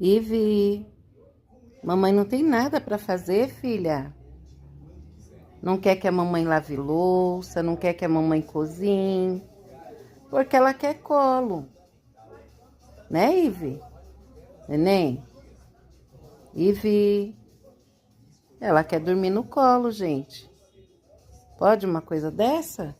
Ive, mamãe não tem nada para fazer, filha. Não quer que a mamãe lave louça, não quer que a mamãe cozinhe, porque ela quer colo. Né, Ive? Neném? Ive, ela quer dormir no colo, gente. Pode uma coisa dessa?